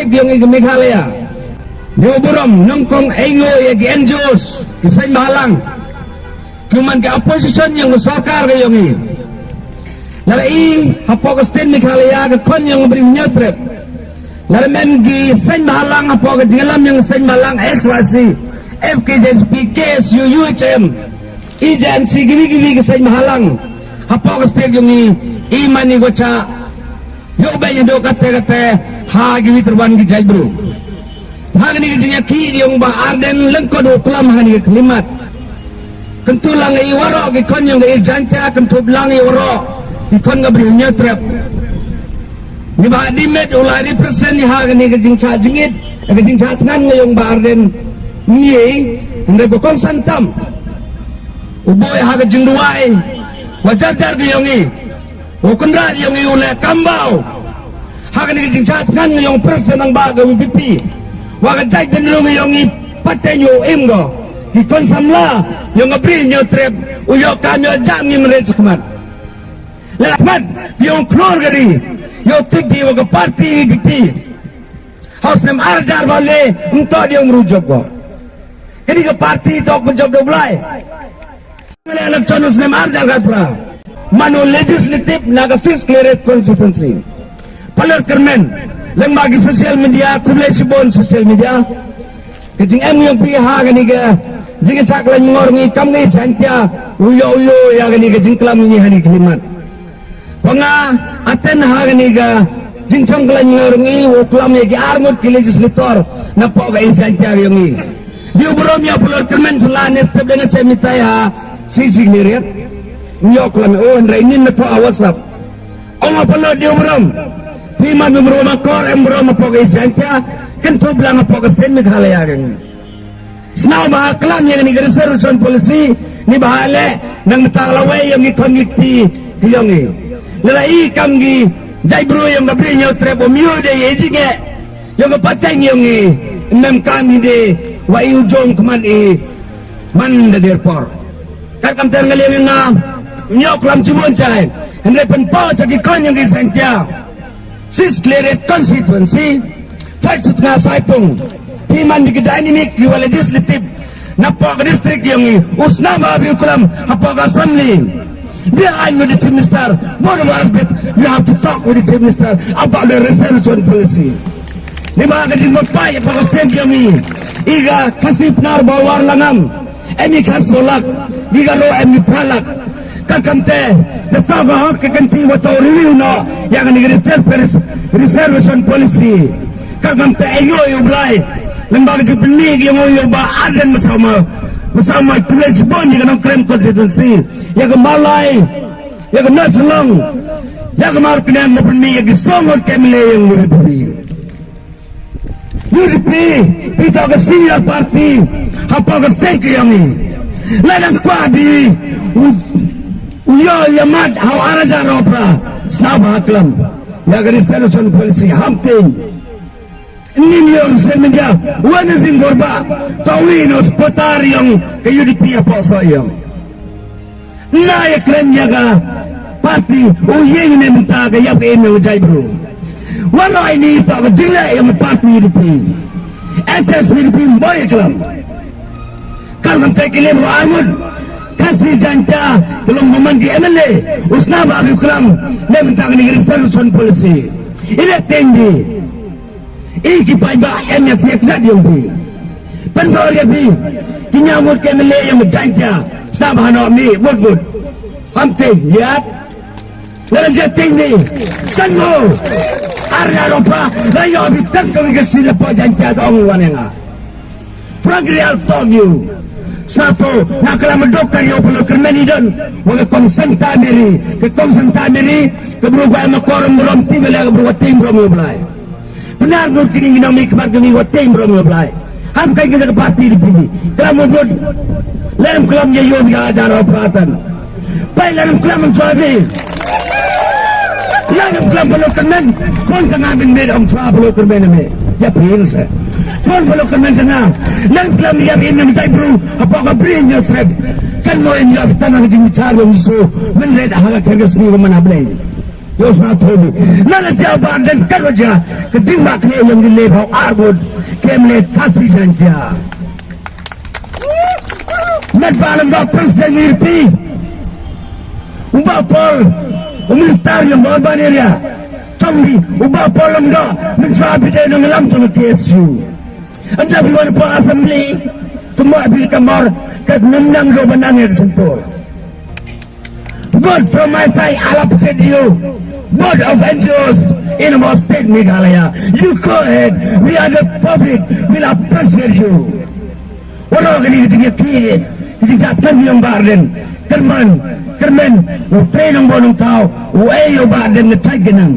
trip yung Meghalaya. Diuburom nungkong engo yung NGOs kisay mahalang kuman ka opposition yung sarkar yung larai hapokastin Meghalaya kon yung bring trip laramen gi say mahalang hapokas dilam yung say mahalang XYZ FKJSP KSU UHM agency gini kisay mahalang hapokastin yung iman ni gocha yung ba yung do kate ha gibi terban gi jaibru hangani gijinya ki yung ba arden lengkod uklam hangani kelimat kentulang i waro gi kon yung i janta kentublang i waro gi kon ngabri nyetrep ni ba dimet ulah represent ni hangani gijing cha jingit gijing cha tnan ngayong ba arden ni ndai ko kon santam uboy ha gijing duai wajar gi yung i ukundra yung i ule kambau hangani gijing cha tnan ngayong person ang baga pipi wakajay din lang yung ipatay nyo imgo ikonsamla yung abril nyo trip uyo kamyo jam yung rin sa kumat lalakmat yung klor gari yung tigdi wag party giti house nem arjar bale unto yung rujob ko kini ka party ito ako job doblay elections nem arjar gapra manu legislative nagasis cleared constituency palor kermen lang bagi social media kulay sibon social media kajing yung piha gani ga jing chaklan ngorngi kamngi chantia uyo ya gani ga jing klam ni hani klimat panga aten ha gani ga jing changlan ngorngi uklam ya armut legislator na po ga chantia yongi diu brom ya pulor kemen selane step dengan cemita ya sisi liret uyo klam rainin na to awasap Allah pulor diu brom Pima memroma kor emroma pogai janta kentu belang pogas ten Meghalaya kan. Senau bah klam yang ni reservation policy ni bahale nang talaway yang ikon ngikti yongi. Lalai kamgi jai bro yang gabri nyaw trebo mio de yejige yang pateng yongi nem kami de wa ujong keman man de derpor. Kan kam ter ngaliw nga nyaw klam cibon cai. Henry penpo jagi kon yang gisentya. Sis cleared constituency faksud nga saipong piman di dynamic yung legislative na po district yung usna mabi ukulam hapog assembly behind with the chief minister board of aspect you have to talk with the chief minister about the resolution policy di mga kajing magpay hapog state yung iga kasip nar bawar langam emi kasolak giga lo emi pralak kakamte the toga hok kakanti wato review no yang ni reservation policy kakamte ayo yublay lembaga jipenig yung ba aden masama tulis bon yung claim constituency yang malay yang nasalong yang markinan mo puni yung songod kemile yung UDP ito ka senior party hapag stake yung lalang kwadi uyo yamat hawara jaropra snab haklam ya gari solution policy hamting ninyo sa media wana zingorba tawinos potaryong kayo di piya po sa iyo nayak rin yaga pati uyeng na minta kaya kain ng jay bro wala ini ito ako jila yung pati Philippine HS Philippine boy club kalkang tekilim ro amod kasih janta tolong memandi MLA usna ba abikram na mentang ni resolution policy ila tendi iki paiba MF yakzad yung bi pandor ya bi kinyamut ke MLA yang janta sta ba no mi wood hamte lihat laran jating ni sango arya ropa layo bitan kami kesila po janta dong wanenga frankly I'll tell you satu nakala medokar yo pelo kermeni don wala konsenta diri ke beruga ma korum rom timela ke beruga tim rom yoblai benar nur kini nginang mi kemar gini wa tim rom yoblai ham kai kita ke parti di pini telah mudud lem kelam ye yo biga ajar operatan pai lem kelam mencuali lem kelam pelo kermen kon sangat bin om chua pelo kermen me ya prince kon pelo kermen sana lem kelam yang ini menjadi bro apa kabrin yo thread kan mo in yo tanang jing char yo so men red haga kergas ni ko manablay Yo satu nana jawaban dan kerja kedua kali yang dilebau arbud kemlet kasih janja. Net balang gak presiden irpi, ubapol, minister yang bawa ya, canggi ubapol enggak mencapai dengan langsung ke TSU. Anda bilang po assembly, tumbuh kamar kemenang lo menangnya sentul. Vote from my side, I'll upset you. Board of NGOs in our state, Meghalaya. You go ahead. We are the public. We'll appreciate you. Orang ini kita kiri, kita jatuhkan yang barden. Kermen, train ang bonong tao. Uwe yung barden na chay ganang.